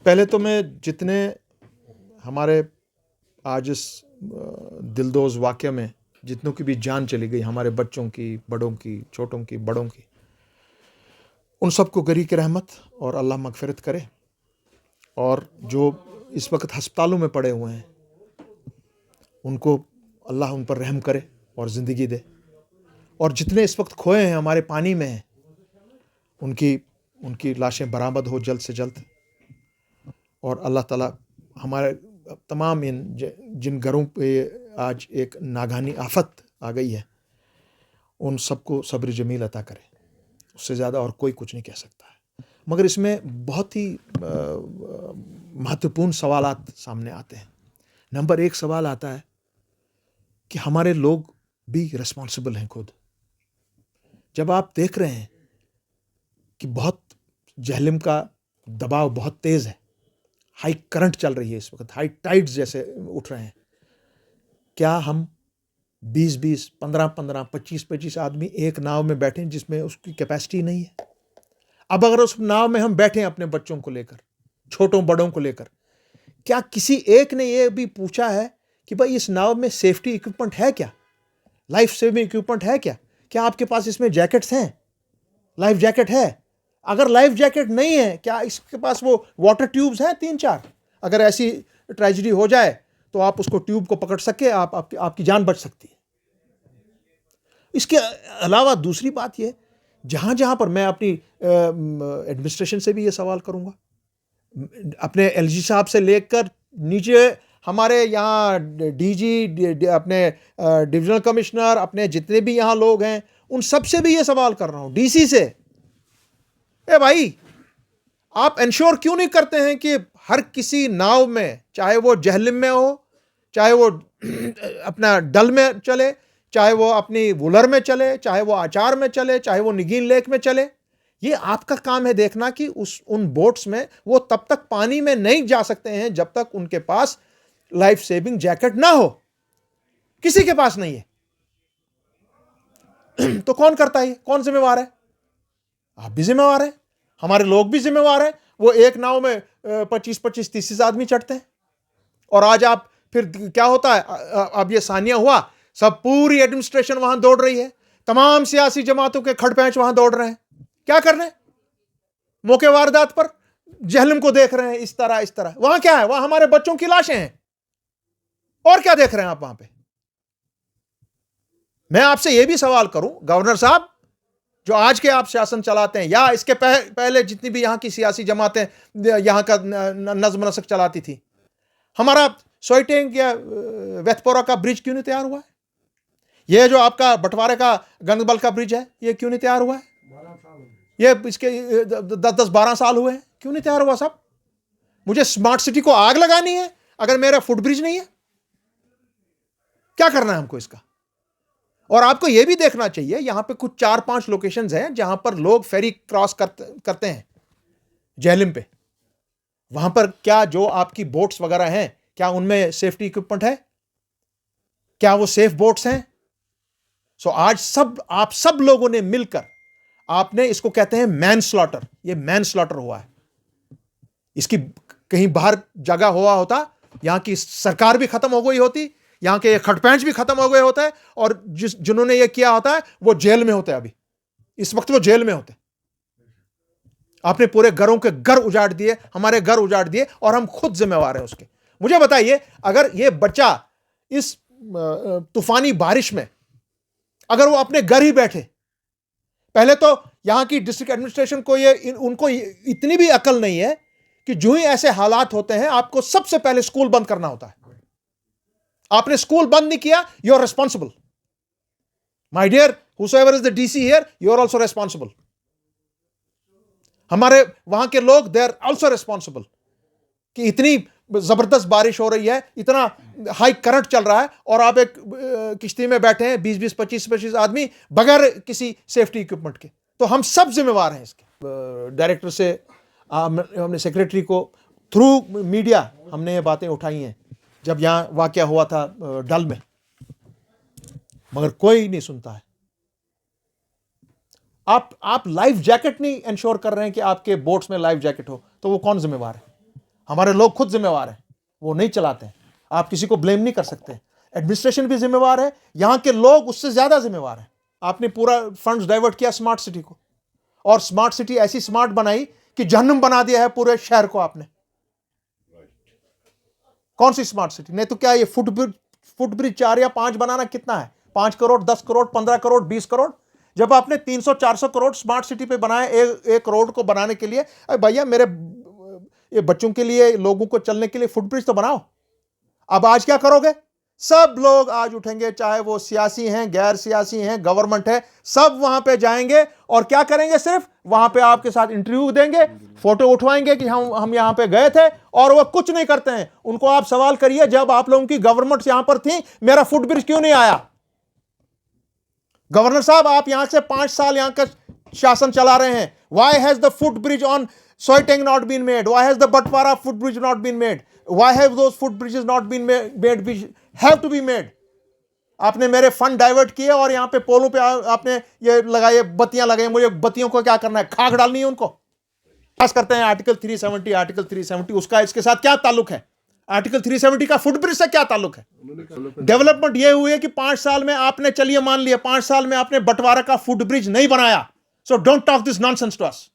पहले तो मैं जितने हमारे आज इस दिलदोज वाक़ये में जितनों की भी जान चली गई, हमारे बच्चों की, बड़ों की, छोटों की, बड़ों की, उन सबको गरी की रहमत और अल्लाह मग़फ़िरत करे। और जो इस वक्त अस्पतालों में पड़े हुए हैं, उनको अल्लाह उन पर रहम करे और ज़िंदगी दे। और जितने इस वक्त खोए हैं, हमारे पानी में हैं, उनकी लाशें बरामद हो जल्द से जल्द। और अल्लाह ताला हमारे तमाम जिन घरों पे आज एक नागानी आफत आ गई है, उन सबको सब्र जमील अता करे। उससे ज़्यादा और कोई कुछ नहीं कह सकता है। मगर इसमें बहुत ही महत्वपूर्ण सवालात सामने आते हैं। नंबर एक सवाल आता है कि हमारे लोग भी रिस्पॉन्सिबल हैं खुद। जब आप देख रहे हैं कि बहुत जहलम का दबाव बहुत तेज़ है, हाई करंट चल रही है इस वक्त, हाई टाइड्स जैसे उठ रहे हैं, क्या हम 20-20, 15-15, 25-25 आदमी एक नाव में बैठे जिसमें उसकी कैपेसिटी नहीं है? अब अगर उस नाव में हम बैठे अपने बच्चों को लेकर, छोटों बड़ों को लेकर, क्या किसी एक ने यह भी पूछा है कि भाई इस नाव में सेफ्टी इक्विपमेंट है क्या? लाइफ सेविंग इक्विपमेंट है क्या? क्या आपके पास इसमें जैकेट्स हैं? लाइफ जैकेट है? अगर लाइफ जैकेट नहीं है, क्या इसके पास वो वाटर ट्यूब्स हैं 3-4? अगर ऐसी ट्रेजेडी हो जाए तो आप उसको ट्यूब को पकड़ सके, आपकी जान बच सकती है। इसके अलावा दूसरी बात यह, जहां जहां पर मैं अपनी एडमिनिस्ट्रेशन से भी ये सवाल करूंगा, अपने एलजी साहब से लेकर नीचे हमारे यहाँ डीजी, अपने डिविजनल कमिश्नर, अपने जितने भी यहाँ लोग हैं, उन सब से भी ये सवाल कर रहा हूं, डीसी से, ए भाई, आप इंश्योर क्यों नहीं करते हैं कि हर किसी नाव में, चाहे वो जहलम में हो, चाहे वो अपना डल में चले, चाहे वो अपनी वुलर में चले, चाहे वो आचार में चले, चाहे वो निगीन लेक में चले, ये आपका काम है देखना कि उन बोट्स में वो तब तक पानी में नहीं जा सकते हैं जब तक उनके पास लाइफ सेविंग जैकेट ना हो। किसी के पास नहीं है। तो कौन करता है? कौन जिम्मेवार है? आप भी जिम्मेवार हैं, हमारे लोग भी जिम्मेवार हैं। वो एक नाव में 25-25, 30 आदमी चढ़ते हैं। और आज आप फिर क्या होता है, अब ये सानिया हुआ, सब पूरी एडमिनिस्ट्रेशन वहां दौड़ रही है, तमाम सियासी जमातों के खड़पैंच वहां दौड़ रहे हैं। क्या कर रहे हैं? मौके वारदात पर जहलम को देख रहे हैं, इस तरह। वहां क्या है? वहां हमारे बच्चों की लाशें हैं। और क्या देख रहे हैं आप वहां पे? मैं आपसे यह भी सवाल करूं, गवर्नर साहब, जो आज के आप शासन चलाते हैं, या इसके पहले जितनी भी यहां की सियासी जमातें यहां का नज्म नस्क चलाती थी, हमारा सोइटेंग या वेथपोरा का ब्रिज क्यों नहीं तैयार हुआ है? यह जो आपका बंटवारे का गंगबल का ब्रिज है, यह क्यों नहीं तैयार हुआ है? ये इसके 10-12 साल हुए हैं, क्यों नहीं तैयार हुआ साहब? मुझे स्मार्ट सिटी को आग लगानी है अगर मेरा फुट ब्रिज नहीं है? क्या करना है हमको इसका? और आपको यह भी देखना चाहिए, यहां पे कुछ 4-5 लोकेशंस हैं जहां पर लोग फेरी क्रॉस करते हैं जहलम पे। वहां पर क्या जो आपकी बोट्स वगैरह हैं, क्या उनमें सेफ्टी इक्विपमेंट है? क्या वो सेफ बोट्स हैं? सो आज आप सब लोगों ने मिलकर, आपने इसको कहते हैं मैन स्लॉटर, ये मैन स्लॉटर हुआ है। इसकी कहीं बाहर जगह हुआ होता, यहां की सरकार भी खत्म हो गई होती, यहां के खटपैंच भी खत्म हो गए होते हैं, और जिन्होंने ये किया होता है वो जेल में होते हैं। अभी इस वक्त वो जेल में होते। आपने पूरे घरों के घर उजाड़ दिए, हमारे घर उजाड़ दिए, और हम खुद जिम्मेवार हैं उसके। मुझे बताइए, अगर ये बच्चा इस तूफानी बारिश में अगर वो अपने घर ही बैठे, पहले तो यहां की डिस्ट्रिक्ट एडमिनिस्ट्रेशन को उनको इतनी भी अकल नहीं है कि जो ही ऐसे हालात होते हैं आपको सबसे पहले स्कूल बंद करना होता है। आपने स्कूल बंद नहीं किया, you are responsible. My dear, whosoever is the DC here, you are also responsible. हमारे वहां के लोग, दे आर ऑल्सो रिस्पॉन्सिबल कि इतनी जबरदस्त बारिश हो रही है, इतना हाई करंट चल रहा है, और आप एक किश्ती में बैठे हैं 20-20, 25-25 आदमी बगैर किसी सेफ्टी इक्विपमेंट के। तो हम सब जिम्मेवार हैं इसके। डायरेक्टर से हमने सेक्रेटरी को थ्रू मीडिया हमने ये बातें उठाई हैं जब यहां वाकया हुआ था डल में, मगर कोई नहीं सुनता है। आप लाइफ जैकेट नहीं इंश्योर कर रहे हैं कि आपके बोट्स में लाइफ जैकेट हो, तो वो कौन जिम्मेवार है? हमारे लोग खुद जिम्मेवार हैं, वो नहीं चलाते हैं। आप किसी को ब्लेम नहीं कर सकते। एडमिनिस्ट्रेशन भी जिम्मेवार है, यहां के लोग उससे ज्यादा जिम्मेवार हैं। आपने पूरा फंड्स डाइवर्ट किया स्मार्ट सिटी को, और स्मार्ट सिटी ऐसी स्मार्ट बनाई कि जहन्नुम बना दिया है पूरे शहर को आपने। कौन सी स्मार्ट सिटी? नहीं तो क्या ये फुटब्रिज 4 या 5 बनाना कितना है? 5 करोड़, 10 करोड़, 15 करोड़, 20 करोड़। जब आपने 300-400 करोड़ स्मार्ट सिटी पे बनाए एक रोड को बनाने के लिए, अरे भैया मेरे ये बच्चों के लिए, लोगों को चलने के लिए फुटब्रिज तो बनाओ। अब आज क्या करोगे? सब लोग आज उठेंगे, चाहे वो सियासी हैं, गैर सियासी हैं, गवर्नमेंट है, सब वहां पे जाएंगे और क्या करेंगे? सिर्फ वहां पे आपके साथ इंटरव्यू देंगे, फोटो उठवाएंगे कि हम यहां पे गए थे, और वो कुछ नहीं करते हैं। उनको आप सवाल करिए, जब आप लोगों की गवर्नमेंट यहां पर थी, मेरा फुटब्रिज क्यों नहीं आया? गवर्नर साहब, आप यहां से 5 साल यहां का शासन चला रहे हैं। Why has the footbridge on Soiteng not been made? Why has the Batwara footbridge not been made? Why have those footbridges not been made which have to be made? आपने मेरे फंड डाइवर्ट किए और यहां पे पोलों पे आपने ये लगाए, बत्तियां लगाई। मुझे बत्तियों को क्या करना है? खाक डालनी है उनको। पास करते हैं आर्टिकल 370, आर्टिकल 370 उसका इसके साथ क्या ताल्लुक है? आर्टिकल 370 का फुटब्रिज से क्या ताल्लुक है? डेवलपमेंट ये हुई है कि 5 साल में आपने, चलिए मान लिया 5 साल में आपने बंटवारा का फुटब्रिज नहीं बनाया। So don't talk this nonsense to us.